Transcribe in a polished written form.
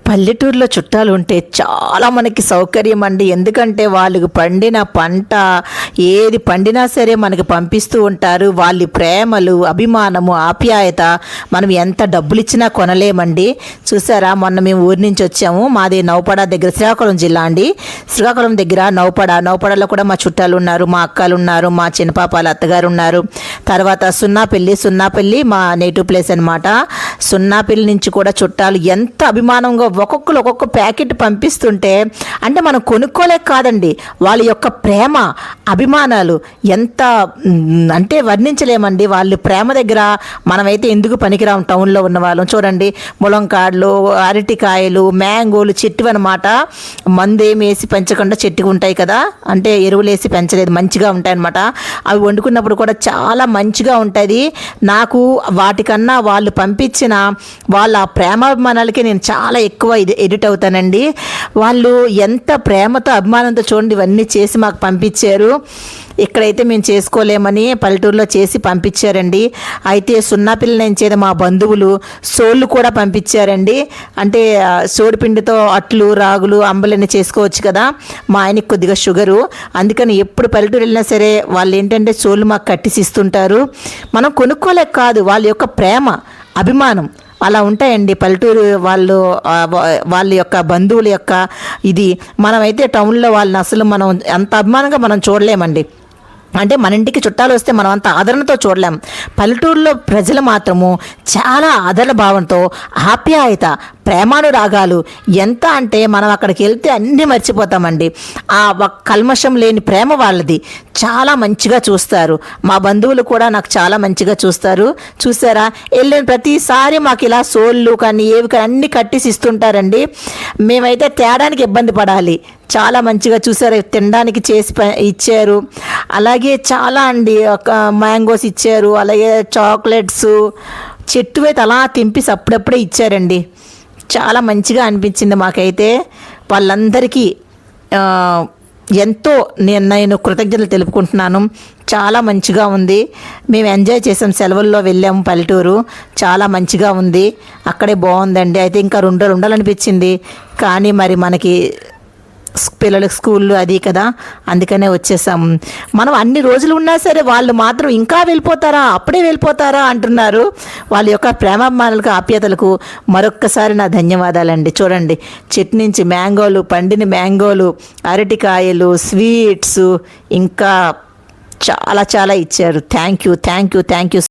పల్లెటూరులో చుట్టాలు ఉంటే చాలా మనకి సౌకర్యం అండి. ఎందుకంటే వాళ్ళకి పండిన పంట ఏది పండినా సరే మనకి పంపిస్తూ ఉంటారు. వాళ్ళ ప్రేమలు, అభిమానము, ఆప్యాయత మనం ఎంత డబ్బులు ఇచ్చినా కొనలేమండి. చూసారా, మొన్న మేము ఊరి నుంచి వచ్చాము. మాది నౌపడ దగ్గర, శ్రీకాకుళం జిల్లా అండి. శ్రీకాకుళం దగ్గర నౌపడలో కూడా మా చుట్టాలు ఉన్నారు, మా అక్కలు ఉన్నారు, మా చిన్నపాపాల అత్తగారు ఉన్నారు. తర్వాత సున్నాపల్లి మా నేటివ్ ప్లేస్ అనమాట. సున్నాపల్లి నుంచి కూడా చుట్టాలు ఎంత అభిమానంగా ఒక్కొక్కరు ఒక్కొక్క ప్యాకెట్ పంపిస్తుంటే, అంటే మనం కొనుక్కోలేక కాదండి, వాళ్ళ యొక్క ప్రేమ, అభిమానాలు ఎంత అంటే వర్ణించలేమండి. వాళ్ళ ప్రేమ దగ్గర మనమైతే ఎందుకు పనికిరాం టౌన్లో ఉన్న వాళ్ళం. చూడండి, ములంకాడలు, అరటికాయలు, మ్యాంగోలు చెట్టు అనమాట. మందేమి వేసి పెంచకుండా చెట్టుకు ఉంటాయి కదా, అంటే ఎరువులు వేసి పెంచలేదు, మంచిగా ఉంటాయి అనమాట. అవి వండుకున్నప్పుడు కూడా చాలా మంచిగా ఉంటుంది. నాకు వాటికన్నా వాళ్ళు పంపించిన వాళ్ళ ప్రేమాభిమానాలకి నేను చాలా ఎక్కువ ఎడిట్ అవుతానండి. వాళ్ళు ఎంత ప్రేమతో, అభిమానంతో చూడండి ఇవన్నీ చేసి మాకు పంపించారు. ఇక్కడైతే మేము చేసుకోలేమని పల్లెటూరులో చేసి పంపించారండి. అయితే సున్నాపిల్ల నుంచేది మా బంధువులు సోళ్ళు కూడా పంపించారండి. అంటే సోడిపిండితో అట్లు, రాగులు, అంబలని చేసుకోవచ్చు కదా. మా ఆయనకి కొద్దిగా షుగరు, అందుకని ఎప్పుడు పల్లెటూరు వెళ్ళినా సరే వాళ్ళు ఏంటంటే సోళ్ళు మాకు కట్టిసి ఇస్తుంటారు. మనం కొనుక్కోలేక కాదు, వాళ్ళ యొక్క ప్రేమ, అభిమానం అలా ఉంటాయండి పల్లెటూరు వాళ్ళు. వాళ్ళ యొక్క బంధువుల యొక్క ఇది మనమైతే టౌన్లో వాళ్ళని అసలు మనం అంత అభిమానంగా మనం చూడలేమండి. అంటే మన ఇంటికి చుట్టాలు వస్తే మనం అంత ఆదరణతో చూడలేం. పల్లెటూరులో ప్రజలు మాత్రము చాలా ఆదరణ భావంతో, ఆప్యాయత, ప్రేమానురాగాలు ఎంత అంటే మనం అక్కడికి వెళ్తే అన్నీ మర్చిపోతామండి. ఆ కల్మషం లేని ప్రేమ వాళ్ళది. చాలా మంచిగా చూస్తారు. మా బంధువులు కూడా నాకు చాలా మంచిగా చూస్తారు. చూసారా, వెళ్ళిన ప్రతిసారి మాకు ఇలా సోళ్ళు కానీ ఏవి కానీ అన్నీ కట్టేసి ఇస్తుంటారండి. మేమైతే తేడానికి ఇబ్బంది పడాలి. చాలా మంచిగా చూసారు, తినడానికి చేసి ఇచ్చారు. అలాగే చాలా అండి, ఒక మ్యాంగోస్ ఇచ్చారు, అలాగే చాక్లెట్స్, చెట్టు అయితే అలా తెంపిసి అప్పుడప్పుడే ఇచ్చారండి. చాలా మంచిగా అనిపించింది మాకైతే. వాళ్ళందరికీ ఎంతో నేను కృతజ్ఞతలు తెలుపుకుంటున్నాను. చాలా మంచిగా ఉంది. మేము ఎంజాయ్ చేసాం, సెలవుల్లో వెళ్ళాము పల్లెటూరు. చాలా మంచిగా ఉంది, అక్కడే బాగుందండి. అయితే ఇంకా 2 రోజులు ఉండాలనిపించింది, కానీ మరి మనకి పిల్లలకు స్కూళ్ళు అది కదా, అందుకనే వచ్చేసాం. మనం అన్ని రోజులు ఉన్నా సరే వాళ్ళు మాత్రం ఇంకా వెళ్ళిపోతారా, అప్పుడే వెళ్ళిపోతారా అంటున్నారు. వాళ్ళ యొక్క ప్రేమాభిమానులకు, ఆప్యాయతలకు మరొక్కసారి నా ధన్యవాదాలండి. చూడండి, చెట్టు నుంచి మ్యాంగోలు, పండిన మ్యాంగోలు, అరటికాయలు, స్వీట్స్, ఇంకా చాలా చాలా ఇచ్చారు. Thank you.